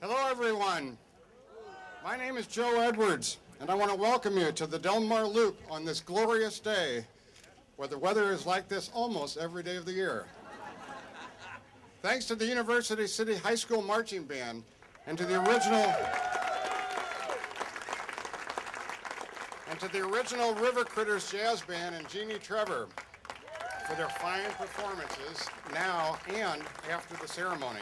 Hello, everyone. My name is Joe Edwards, and I want to welcome you to the Del Mar Loop on this glorious day, where the weather is like this almost every day of the year. Thanks to the University City High School Marching Band and to the original River Critters Jazz Band and Jeannie Trevor for their fine performances now and after the ceremony.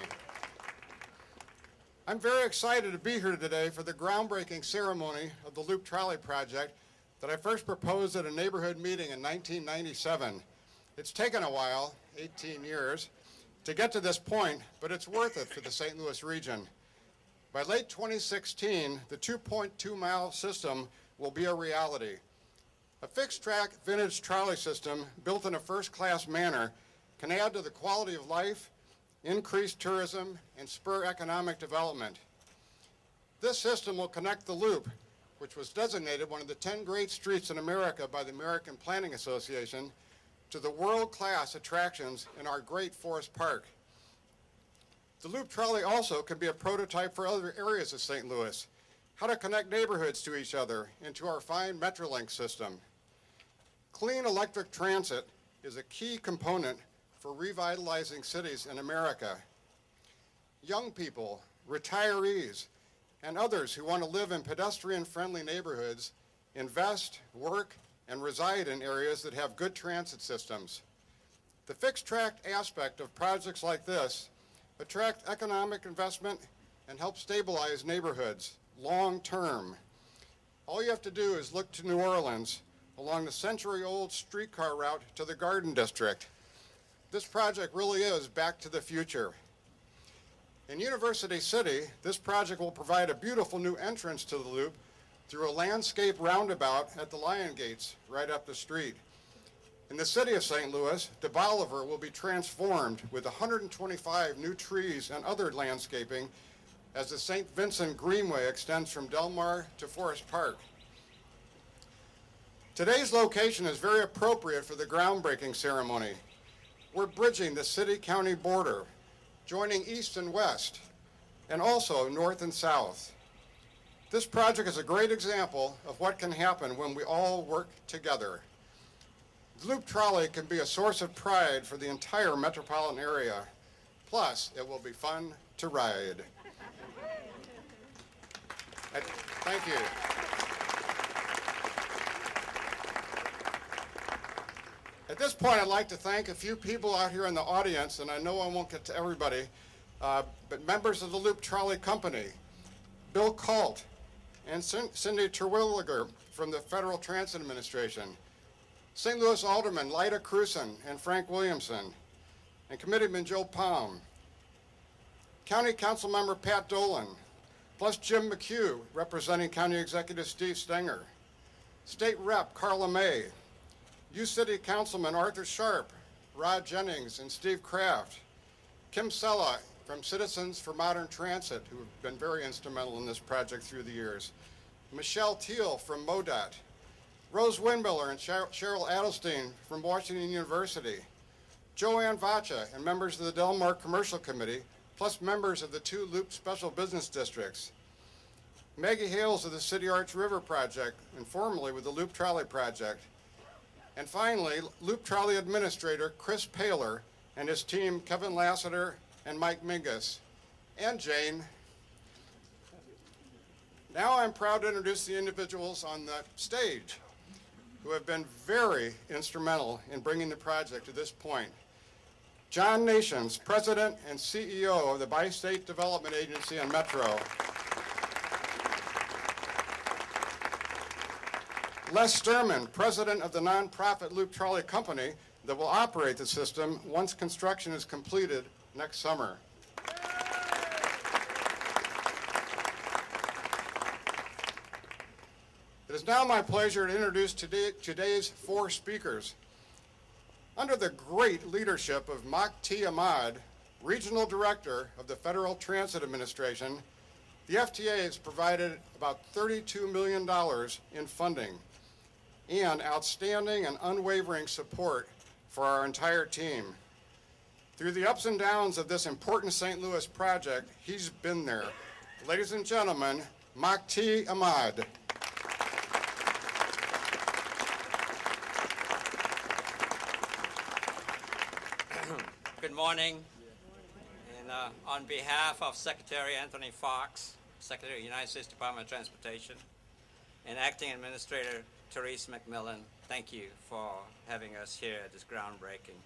I'm very excited to be here today for the groundbreaking ceremony of the Loop Trolley project that I first proposed at a neighborhood meeting in 1997. It's taken a while, 18 years, to get to this point, but it's worth it for the St. Louis region. By late 2016, the 2.2-mile system will be a reality. A fixed-track vintage trolley system built in a first-class manner can add to the quality of life, increase tourism, and spur economic development. This system will connect the Loop, which was designated one of the 10 great streets in America by the American Planning Association, to the world-class attractions in our great Forest Park. The Loop Trolley also can be a prototype for other areas of St. Louis, how to connect neighborhoods to each other and to our fine Metrolink system. Clean electric transit is a key component for revitalizing cities in America. Young people, retirees, and others who want to live in pedestrian-friendly neighborhoods invest, work, and reside in areas that have good transit systems. The fixed-track aspect of projects like this attract economic investment and help stabilize neighborhoods long-term. All you have to do is look to New Orleans along the century-old streetcar route to the Garden District. This project really is back to the future. In University City, this project will provide a beautiful new entrance to the Loop through a landscape roundabout at the Lion Gates right up the street. In the city of St. Louis, de Bolivar will be transformed with 125 new trees and other landscaping as the St. Vincent Greenway extends from Del Mar to Forest Park. Today's location is very appropriate for the groundbreaking ceremony. We're bridging the city-county border, joining east and west, and also north and south. This project is a great example of what can happen when we all work together. The Loop Trolley can be a source of pride for the entire metropolitan area. Plus, it will be fun to ride. Thank you. At this point, I'd like to thank a few people out here in the audience, and I know I won't get to everybody, but members of the Loop Trolley Company, Bill Kalt and Cindy Terwilliger from the Federal Transit Administration, St. Louis Alderman Lyda Cruson and Frank Williamson, and Committeeman Joe Palm, County Council Member Pat Dolan, plus Jim McHugh representing County Executive Steve Stenger, State Rep Carla May, U-City Councilman Arthur Sharp, Rod Jennings, and Steve Kraft, Kim Sella from Citizens for Modern Transit, who have been very instrumental in this project through the years, Michelle Teal from MoDOT, Rose Windmiller and Cheryl Adelstein from Washington University, Joanne Vacha and members of the Del Mar Commercial Committee, plus members of the 2 Loop Special Business Districts, Maggie Hales of the City Arch River Project, and formerly with the Loop Trolley Project, and finally, Loop Trolley Administrator Chris Paler and his team, Kevin Lassiter and Mike Mingus, and Jane. Now I'm proud to introduce the individuals on the stage who have been very instrumental in bringing the project to this point. John Nations, President and CEO of the Bi-State Development Agency and Metro. Les Sturman, President of the nonprofit Loop Trolley Company that will operate the system once construction is completed next summer. It is now my pleasure to introduce today's 4 speakers. Under the great leadership of Makti Ahmad, Regional Director of the Federal Transit Administration, the FTA has provided about $32 million in funding and outstanding and unwavering support for our entire team. Through the ups and downs of this important St. Louis project, he's been there, Ladies and gentlemen, Makti Ahmad. Good morning. And on behalf of Secretary Anthony Fox, Secretary of the United States Department of Transportation, and Acting Administrator Therese McMillan, thank you for having us here at this groundbreaking.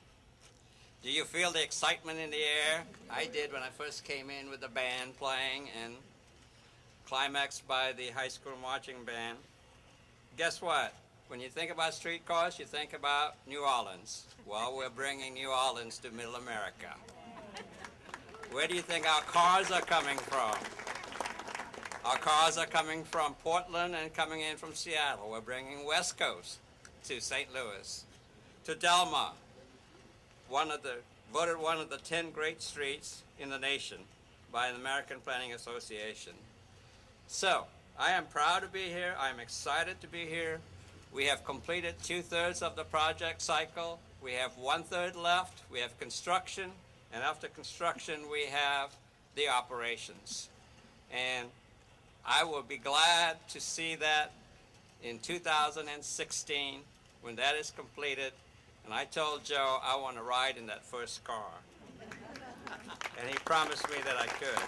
Do you feel the excitement in the air? I did when I first came in with the band playing and climaxed by the high school marching band. Guess what? When you think about streetcars, you think about New Orleans. Well, we're bringing New Orleans to Middle America. Where do you think our cars are coming from? Our cars are coming from Portland and coming in from Seattle. We're bringing West Coast to St. Louis, to Delma, voted one of the 10 great streets in the nation by the American Planning Association. So, I am proud to be here. I'm excited to be here. We have completed 2/3 of the project cycle. We have 1/3 left. We have construction, and after construction, we have the operations. And I will be glad to see that in 2016 when that is completed. And I told Joe I want to ride in that first car. And he promised me that I could.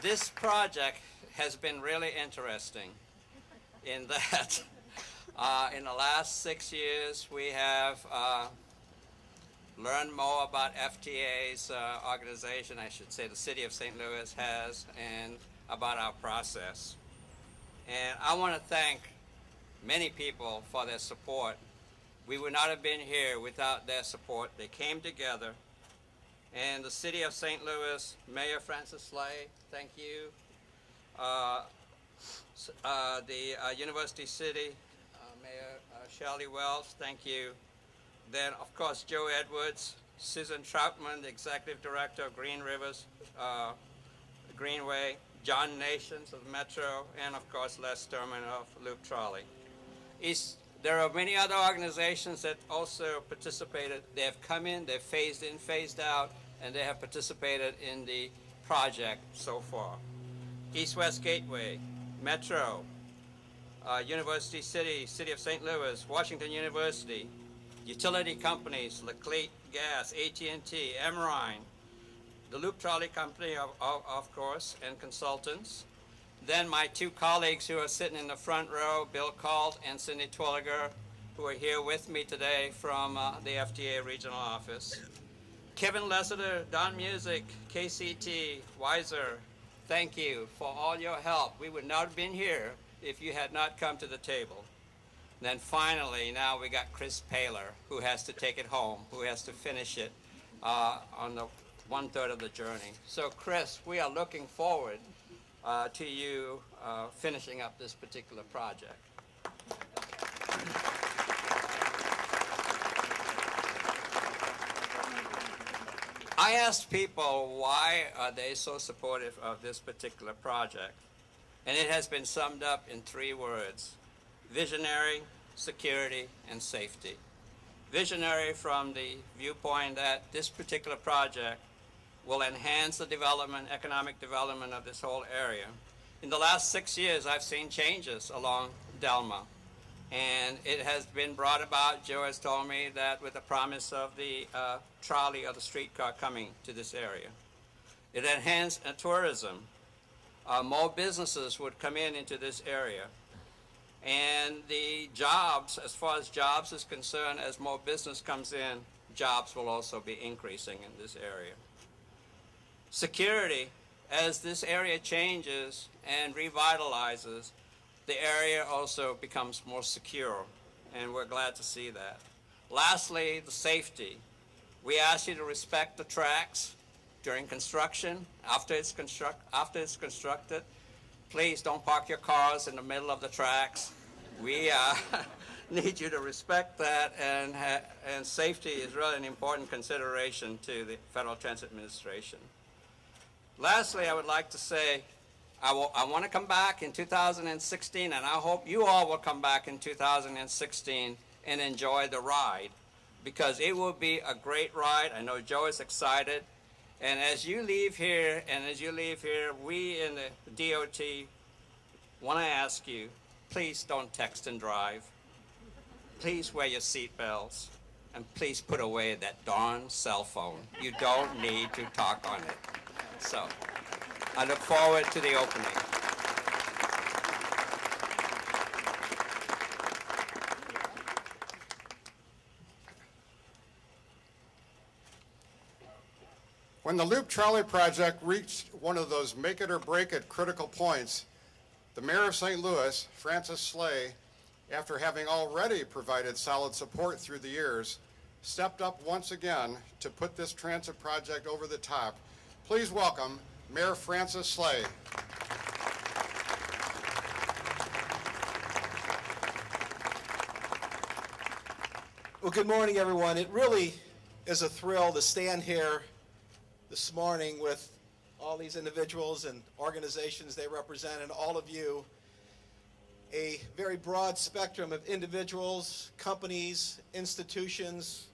This project has been really interesting in that in the last 6 years we have learned more about FTA's organization, I should say the City of St. Louis has, and about our process. And I want to thank many people for their support. We would not have been here without their support. They came together. And the City of St. Louis, Mayor Francis Slay, thank you. The University City, Mayor Shelley Welsch, thank you. Then, of course, Joe Edwards, Susan Troutman, the Executive Director of Green Rivers Greenway, John Nations of Metro, and, of course, Les Sturman of Loop Trolley. There are many other organizations that also participated. They have come in, they've phased in, phased out, and they have participated in the project so far. East-West Gateway, Metro, University City, City of St. Louis, Washington University, utility companies, Leclerc Gas, AT&T, Emrine, the Loop Trolley Company, of course, and consultants. Then my two colleagues who are sitting in the front row, Bill Calt and Cindy Twilliger, who are here with me today from the FTA Regional Office. Kevin Lessiter, Don Music, KCT, Weiser, thank you for all your help. We would not have been here if you had not come to the table. And then finally, now we got Chris Paler, who has to take it home, who has to finish it on the 1/3 of the journey. So Chris, we are looking forward to you finishing up this particular project. I asked people why are they so supportive of this particular project, and it has been summed up in 3 words: visionary, security, and safety. Visionary from the viewpoint that this particular project will enhance the development, economic development of this whole area. In the last 6 years, I've seen changes along Delma, and it has been brought about, Joe has told me, that with the promise of the trolley or the streetcar coming to this area. It enhanced tourism. More businesses would come into this area. And the jobs, as far as jobs is concerned, as more business comes in, jobs will also be increasing in this area. Security, as this area changes and revitalizes, the area also becomes more secure, and we're glad to see that. Lastly, the safety. We ask you to respect the tracks during construction, after it's constructed. Please don't park your cars in the middle of the tracks. We need you to respect that, and safety is really an important consideration to the Federal Transit Administration. Lastly, I would like to say I want to come back in 2016, and I hope you all will come back in 2016 and enjoy the ride, because it will be a great ride. I know Joe is excited, And as you leave here, we in the DOT want to ask you, please don't text and drive. Please wear your seatbelts. And please put away that darn cell phone. You don't need to talk on it. So I look forward to the opening. When the Loop Trolley project reached one of those make it or break it critical points, the Mayor of St. Louis, Francis Slay, after having already provided solid support through the years, stepped up once again to put this transit project over the top. Please welcome Mayor Francis Slay. Well, good morning, everyone. It really is a thrill to stand here this morning with all these individuals and organizations they represent, and all of you, a very broad spectrum of individuals, companies, institutions,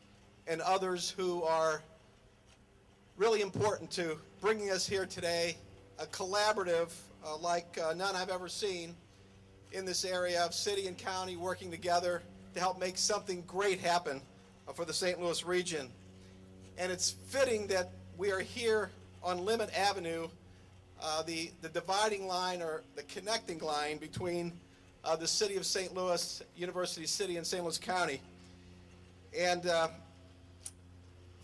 and others who are really important to bringing us here today, a collaborative like none I've ever seen in this area of city and county working together to help make something great happen for the St. Louis region. And it's fitting that we are here on Limit Avenue, the dividing line or the connecting line between the city of St. Louis, University City, and St. Louis County. And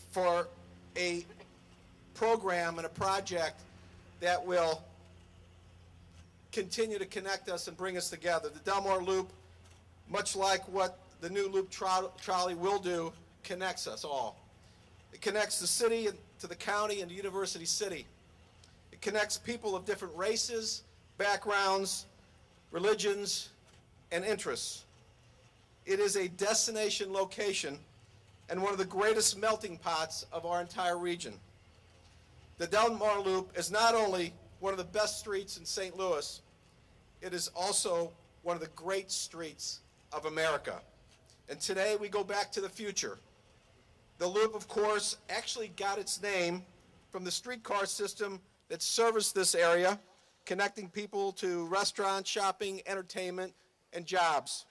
for a program and a project that will continue to connect us and bring us together. The Delmar Loop, much like what the new Loop Trolley will do, connects us all. It connects the city to the county and to University City. It connects people of different races, backgrounds, religions, and interests. It is a destination location and one of the greatest melting pots of our entire region. The Delmar Loop is not only one of the best streets in St. Louis, it is also one of the great streets of America. And today we go back to the future. The Loop, of course, actually got its name from the streetcar system that serviced this area, connecting people to restaurants, shopping, entertainment, and jobs.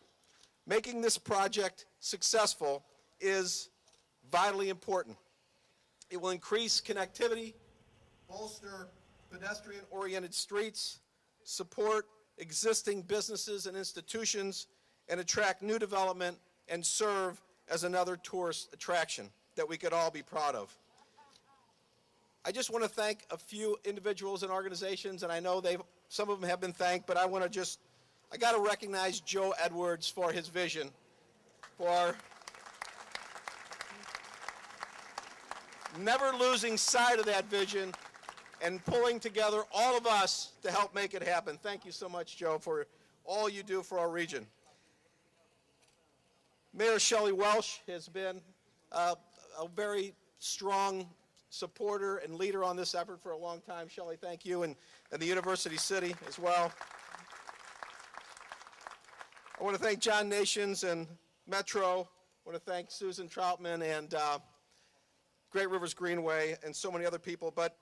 Making this project successful is vitally important. It will increase connectivity, bolster pedestrian-oriented streets, support existing businesses and institutions, and attract new development and serve as another tourist attraction that we could all be proud of. I just want to thank a few individuals and organizations, and I know some of them have been thanked, but I got to recognize Joe Edwards for his vision, for never losing sight of that vision and pulling together all of us to help make it happen. Thank you so much, Joe, for all you do for our region. Mayor Shelley Welsch has been a very strong supporter and leader on this effort for a long time. Shelley, thank you, and the University City as well. I want to thank John Nations and Metro. I want to thank Susan Troutman and Great Rivers Greenway and so many other people. But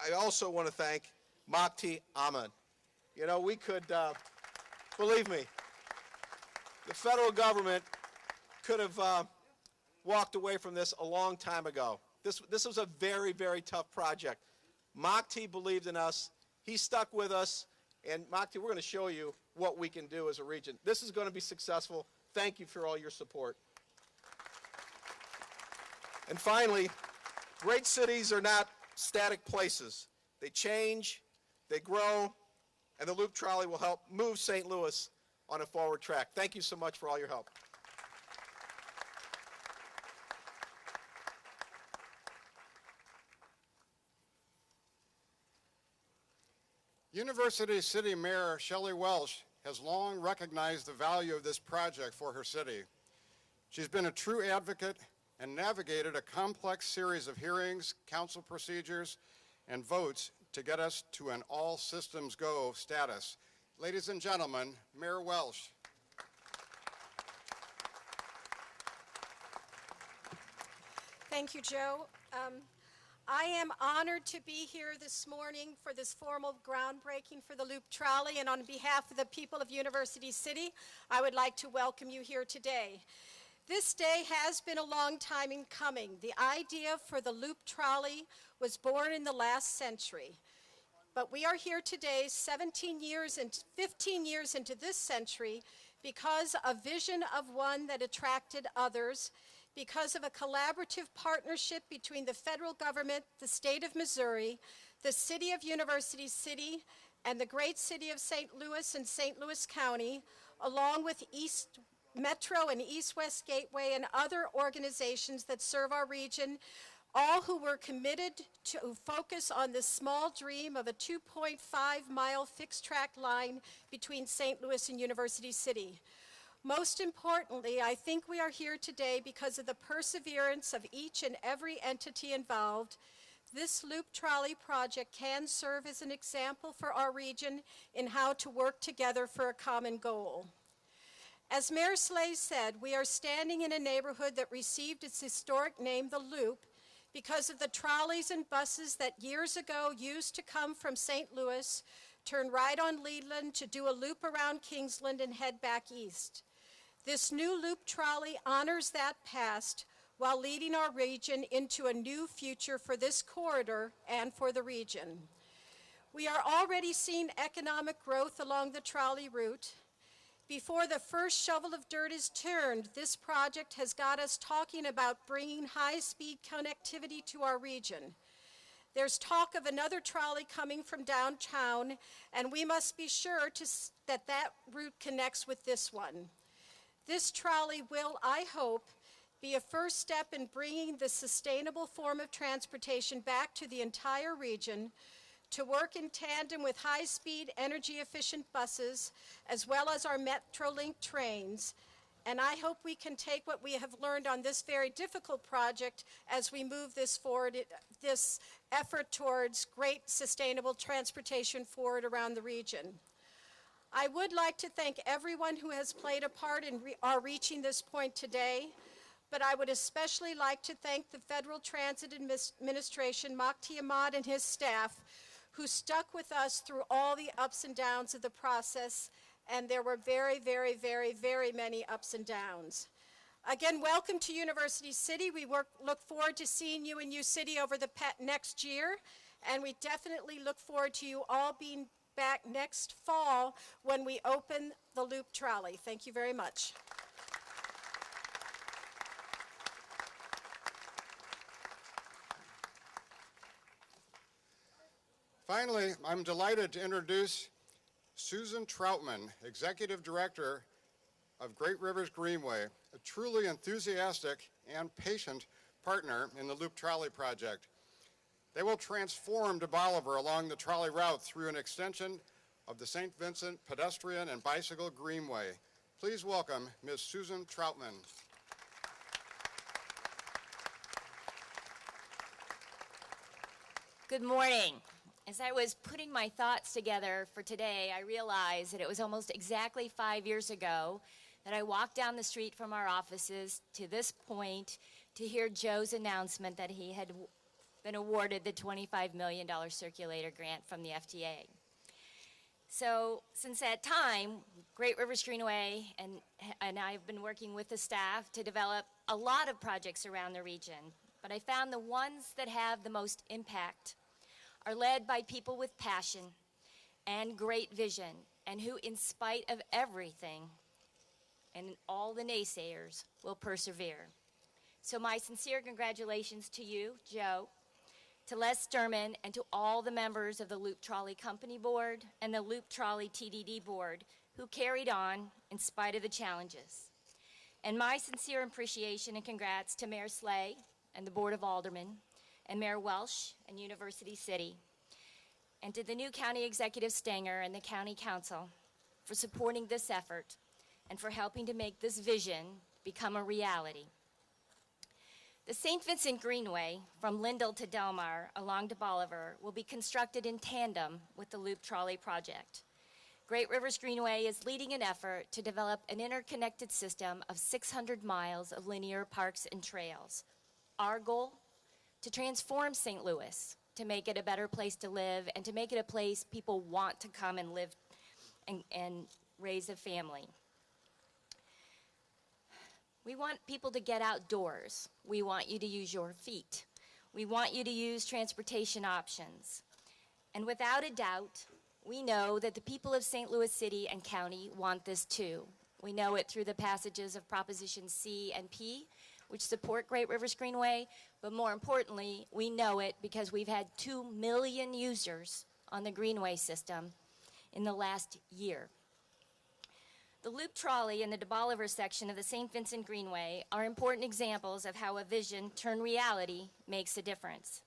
I also want to thank Makti Ahmed. You know, we could, believe me, the federal government could have walked away from this a long time ago. This was a very, very tough project. Makti believed in us. He stuck with us. And Makti, we're going to show you what we can do as a region. This is going to be successful. Thank you for all your support. And finally, great cities are not static places. They change, they grow, and the Loop Trolley will help move St. Louis on a forward track. Thank you so much for all your help. University City Mayor Shelley Welsch has long recognized the value of this project for her city. She's been a true advocate and navigated a complex series of hearings, council procedures, and votes to get us to an all systems go status. Ladies and gentlemen, Mayor Welsch. Thank you, Joe. I am honored to be here this morning for this formal groundbreaking for the Loop Trolley, and on behalf of the people of University City, I would like to welcome you here today. This day has been a long time in coming. The idea for the Loop Trolley was born in the last century. But we are here today, 15 years into this century, because of vision of one that attracted others, because of a collaborative partnership between the federal government, the state of Missouri, the city of University City, and the great city of St. Louis and St. Louis County, along with East Metro and East-West Gateway and other organizations that serve our region, all who were committed to focus on this small dream of a 2.5-mile fixed-track line between St. Louis and University City. Most importantly, I think we are here today because of the perseverance of each and every entity involved. This Loop Trolley project can serve as an example for our region in how to work together for a common goal. As Mayor Shelley said, we are standing in a neighborhood that received its historic name, the Loop, because of the trolleys and buses that years ago used to come from St. Louis, turn right on Leland to do a loop around Kingsland and head back east. This new Loop Trolley honors that past while leading our region into a new future for this corridor and for the region. We are already seeing economic growth along the trolley route. Before the first shovel of dirt is turned, this project has got us talking about bringing high-speed connectivity to our region. There's talk of another trolley coming from downtown, and we must be sure that that route connects with this one. This trolley will, I hope, be a first step in bringing the sustainable form of transportation back to the entire region, to work in tandem with high-speed, energy-efficient buses, as well as our Metrolink trains. And I hope we can take what we have learned on this very difficult project as we move this forward, this effort towards great sustainable transportation forward around the region. I would like to thank everyone who has played a part in our reaching this point today, but I would especially like to thank the Federal Transit Administration, Makti Ahmad and his staff, who stuck with us through all the ups and downs of the process, and there were very, very, very, very many ups and downs. Again, welcome to University City. We look forward to seeing you in U-City over the next year, and we definitely look forward to you all being back next fall when we open the Loop Trolley. Thank you very much. Finally, I'm delighted to introduce Susan Troutman, Executive Director of Great Rivers Greenway, a truly enthusiastic and patient partner in the Loop Trolley project. They will transform De Bolivar along the trolley route through an extension of the St. Vincent Pedestrian and Bicycle Greenway. Please welcome Ms. Susan Troutman. Good morning. As I was putting my thoughts together for today, I realized that it was almost exactly 5 years ago that I walked down the street from our offices to this point to hear Joe's announcement that he had been awarded the $25 million circulator grant from the FDA. So since that time, Great Rivers Greenway and I have been working with the staff to develop a lot of projects around the region, but I found the ones that have the most impact are led by people with passion and great vision, and who, in spite of everything and all the naysayers, will persevere. So my sincere congratulations to you, Joe, to Les Sturman, and to all the members of the Loop Trolley Company Board and the Loop Trolley TDD Board who carried on in spite of the challenges. And my sincere appreciation and congrats to Mayor Shelley and the Board of Aldermen, and Mayor Welsch and University City, and to the new County Executive Stanger and the County Council for supporting this effort and for helping to make this vision become a reality. The St. Vincent Greenway from Lindell to Delmar along De Bolivar will be constructed in tandem with the Loop Trolley project. Great Rivers Greenway is leading an effort to develop an interconnected system of 600 miles of linear parks and trails. Our goal? to transform St. Louis, to make it a better place to live and to make it a place people want to come and live and raise a family. We want people to get outdoors. We want you to use your feet. We want you to use transportation options. And without a doubt, we know that the people of St. Louis City and County want this too. We know it through the passages of Propositions C and P, which support Great Rivers Greenway, but more importantly, we know it because we've had 2 million users on the Greenway system in the last year. The Loop Trolley and the de Bolivar section of the St. Vincent Greenway are important examples of how a vision turned reality makes a difference.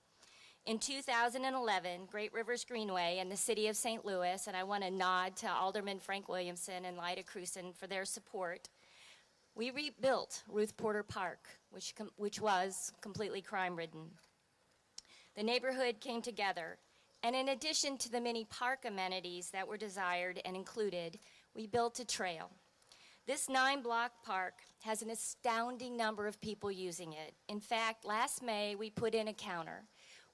In 2011, Great Rivers Greenway and the City of St. Louis, and I want to nod to Alderman Frank Williamson and Lyda Cruson for their support, we rebuilt Ruth Porter Park, which was completely crime-ridden. The neighborhood came together, and in addition to the many park amenities that were desired and included, we built a trail. This 9-block park has an astounding number of people using it. In fact, last May, we put in a counter.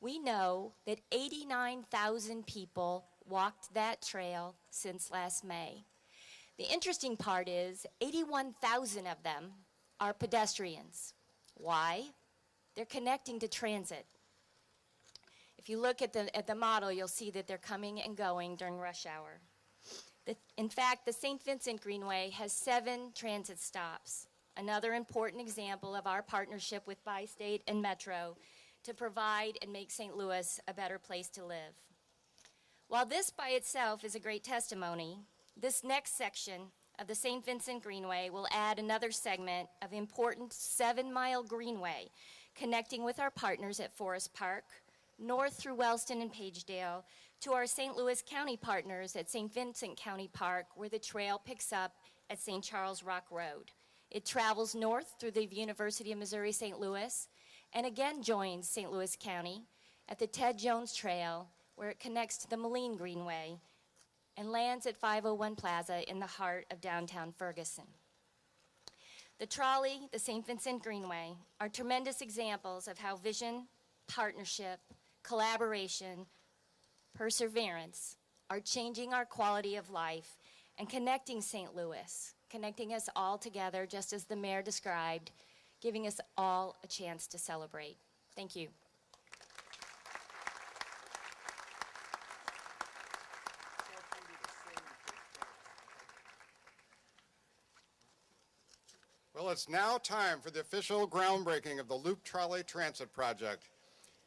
We know that 89,000 people walked that trail since last May. The interesting part is 81,000 of them are pedestrians. Why? They're connecting to transit. If you look at the model, you'll see that they're coming and going during rush hour. In fact, the St. Vincent Greenway has 7 transit stops, another important example of our partnership with Bi-State and Metro to provide and make St. Louis a better place to live. While this by itself is a great testimony, this next section of the St. Vincent Greenway will add another segment of important 7-mile greenway connecting with our partners at Forest Park, north through Wellston and Pagedale, to our St. Louis County partners at St. Vincent County Park, where the trail picks up at St. Charles Rock Road. It travels north through the University of Missouri St. Louis, and again joins St. Louis County at the Ted Jones Trail, where it connects to the Moline Greenway and lands at 501 Plaza in the heart of downtown Ferguson. The trolley, the St. Vincent Greenway, are tremendous examples of how vision, partnership, collaboration, perseverance are changing our quality of life and connecting St. Louis, connecting us all together, just as the mayor described, giving us all a chance to celebrate. Thank you. Well, it's now time for the official groundbreaking of the Loop Trolley Transit Project.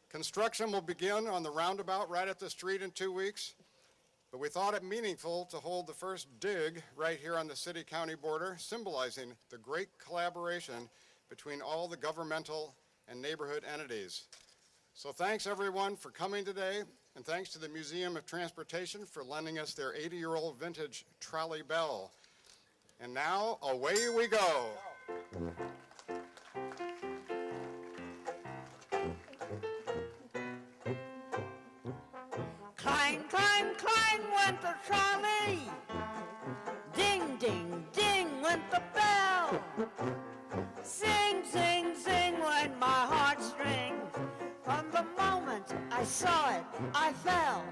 Construction will begin on the roundabout right at the street in 2 weeks, but we thought it meaningful to hold the first dig right here on the city-county border, symbolizing the great collaboration between all the governmental and neighborhood entities. So thanks everyone for coming today, and thanks to the Museum of Transportation for lending us their 80-year-old vintage trolley bell. And now, away we go. Clang, clang, clang went the trolley. Ding, ding, ding went the bell. Sing, sing, sing went my heartstrings. From the moment I saw it, I fell.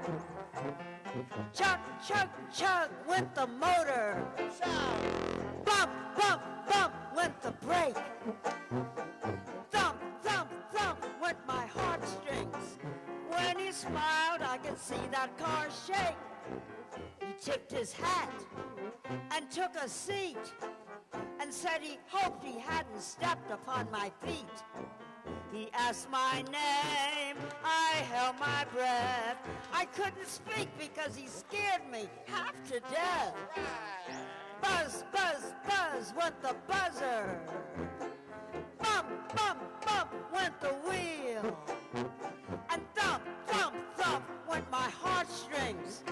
Chug, chug, chug went the motor. Bump, bump, bump went the brake. Thump, thump, thump went my heartstrings. When he smiled, I could see that car shake. He tipped his hat and took a seat and said he hoped he hadn't stepped upon my feet. He asked my name, I held my breath. I couldn't speak because he scared me half to death. Buzz, buzz, buzz went the buzzer. Bump, bump, bump went the wheel. And thump, thump, thump went my heartstrings.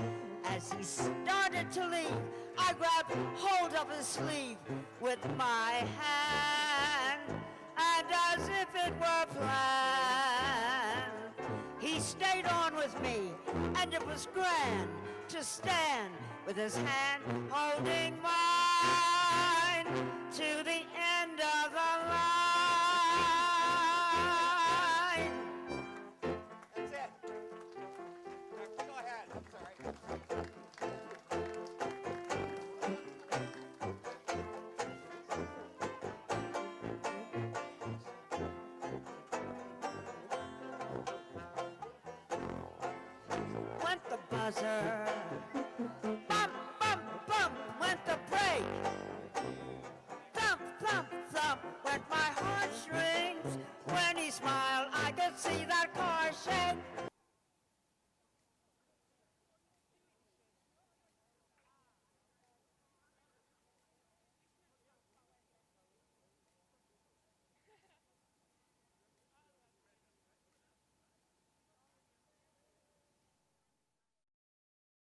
As he started to leave, I grabbed hold of his sleeve with my hand, and as if it were planned, he stayed on with me, and it was grand to stand with his hand holding mine to the end of the line. shake.